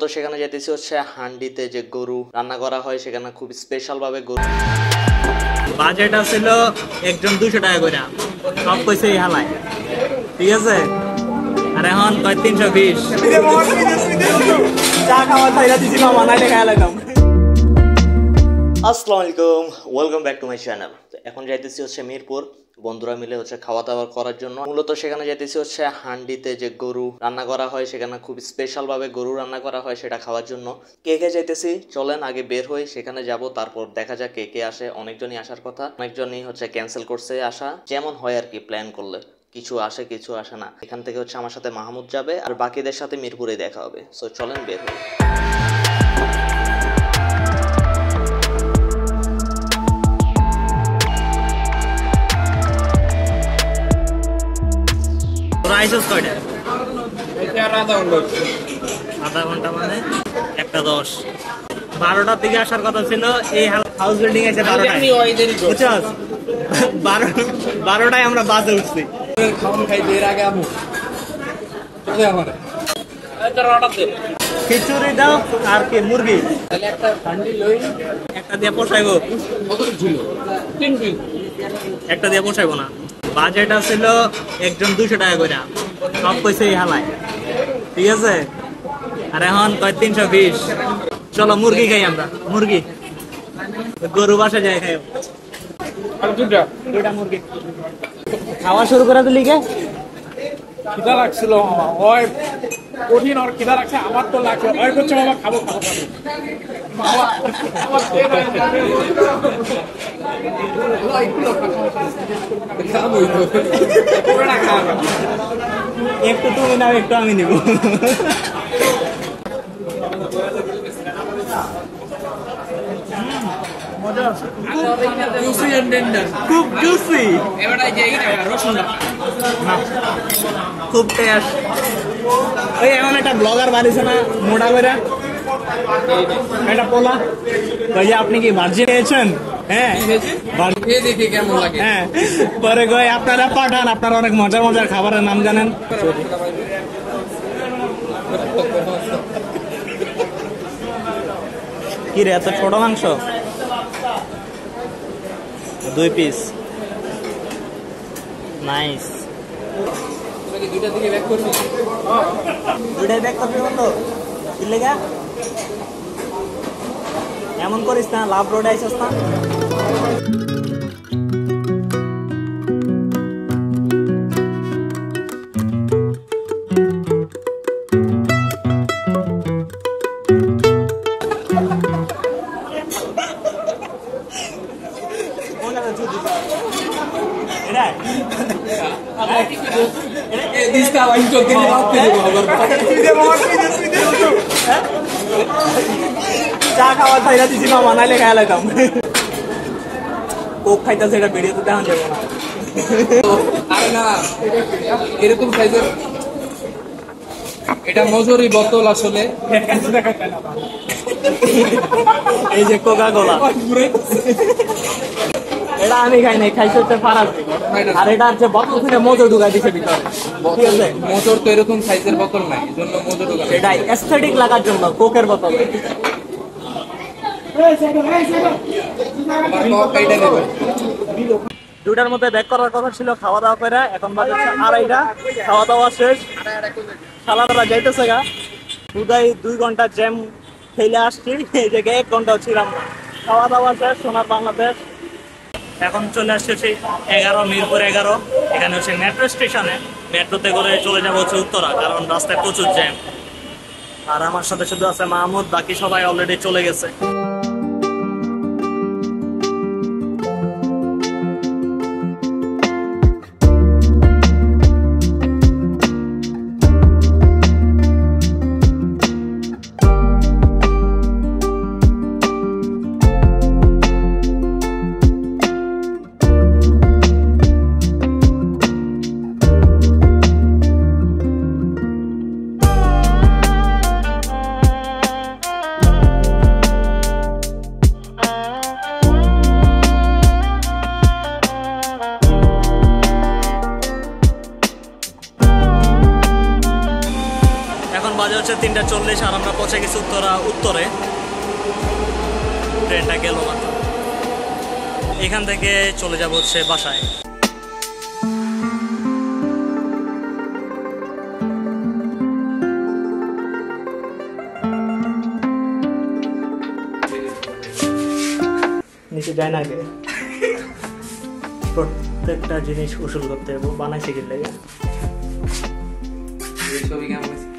তো সেখানে যেতেছি হচ্ছে হান্ডিতে যে গরু রান্না করা হয়, সেখানে খুব স্পেশাল ভাবে গরু। বাজেট ছিল একজন 200 টাকা করে, সব কইছে হালায়, ঠিক আছে। আর এখন 320 চা খাওয়া চাইরা দিছি মামা, নাইলে খাইয়া লাগাম। আসসালামু আলাইকুম, welcome back to my channel. এখন যাইতেছি হচ্ছে মিরপুর, বন্ধুরা মিলে হচ্ছে খাওয়া দাওয়া করার জন্য। মূলত সেখানে যাইতেছি হচ্ছে হান্ডিতে যে গরু রান্না করা হয়, সেখানে খুব স্পেশাল ভাবে গরু রান্না করা হয়, সেটা খাওয়ার জন্য। কে কে যাইতেছি চলেন আগে বের হই, সেখানে যাব, তারপর দেখা যাক কে কে আসে। অনেকজনই আসার কথা, অনেকজনই হচ্ছে ক্যান্সেল করছে আসা, যেমন হয় আর কি প্ল্যান করলে, কিছু আসে কিছু আসে না। এখান থেকে হচ্ছে আমার সাথে মাহমুদ যাবে, আর বাকিদের সাথে মিরপুরে দেখা হবে। সো চলেন বের হই। আধা ঘন্টা মানে 1:10, 12টার দিকে আসার কথা ছিল। এই হাউস বিল্ডিং এসে 12টায় আমরা বাসে উঠছি। খিচুড়ি দাও আর কি মুরগি একটা দিয়ে পোষাইবো, একটা দিয়ে পোষাইবো না। বাজেট ছিল একজন 200 টাকা করে, সব কইছে হালায়, ঠিক আছে। আর এখন 320। চলো মুরগি খাই আমরা, মুরগি গরু বাসা যাই খাই, দুইটা মুরগি খাওয়া শুরু করে দিলি। কে খিদা লাগছিল মামা, ওই কঠিন আর খিদা লাগছে, আমার তো লাগছে। ওই করছে মামা খাবো খাবো একটু তুমি নাও, একটু আমি নিব। খুব জুসি, খুব টেস্ট। ওই এমন একটা ব্লগার বাড়িছে না মোটা করে, একটা পোলা, ওই যে আপনি কি ভার্জিন খেয়েছেন? হ্যাঁ, দেখি কেমন লাগে। হ্যাঁ, পরে কই আপনারা পাঠান, আপনারা অনেক মজার মজার খাবারের নাম জানেন। কি রে, এত ছোট মাংস? 2 পিস, নাইস। দুইটার দিকে ব্যাক করবি, দুইটাই ব্যাক করবি বন্ধু, কি লেগা এমন করিস না? লাভ রোডে আইসস না? চা খাওয়া চাইরা দিছি মামা, নাইলে খাইয়া লাগাম। কোক খাইতেছে, এটা ভিডিওতে দেখান যাবে না। আরে না, এরকম সাইজের এটা মজুরি বোতল আসলে। এই যে কোকা কোলা, এটা আমি খাই নাই, খাইছে হচ্ছে ফারাজ। আর এটা হচ্ছে বোতল থেকে মোজো ঢুকাই দিছে ভিতরে, ঠিক আছে। মোজোর তো এরকম সাইজের বোতল নাই, এজন্য মোজো ঢুকাই। এটাই এস্থেটিক লাগার জন্য কোকের বোতল। দুটার মধ্যে ব্যাক করার কথা ছিল খাওয়া দাওয়া করে, এখন বাজে 2:30। খাওয়া দাওয়া শেষ, সালাদারা যাইতেছে গা। দুটাই 2 ঘন্টা জ্যাম খেলে আসছি, এই জায়গায় 1 ঘন্টাও ছিলাম না। খাওয়া দাওয়া শেষ, সোনার বাংলাদেশ। এখন চলে আসছে 11 মিরপুর 11। এখানে হচ্ছে মেট্রো স্টেশনে, মেট্রোতে করে চলে যাবো হচ্ছে উত্তরা, কারণ রাস্তায় প্রচুর জ্যাম। আর আমার সাথে শুধু আছে মাহমুদ, বাকি সবাই অলরেডি চলে গেছে। হচ্ছে 3:40 আর আমরা পৌঁছে গেছি উত্তরে। ট্রেনটা গেল মাত্র। এখান থেকে চলে যাব হচ্ছে বাসায়। নিচে যায় না আগে, প্রত্যেকটা জিনিস উসুল করতে হবে। বানাইছে কি লাগে ছবি কেমন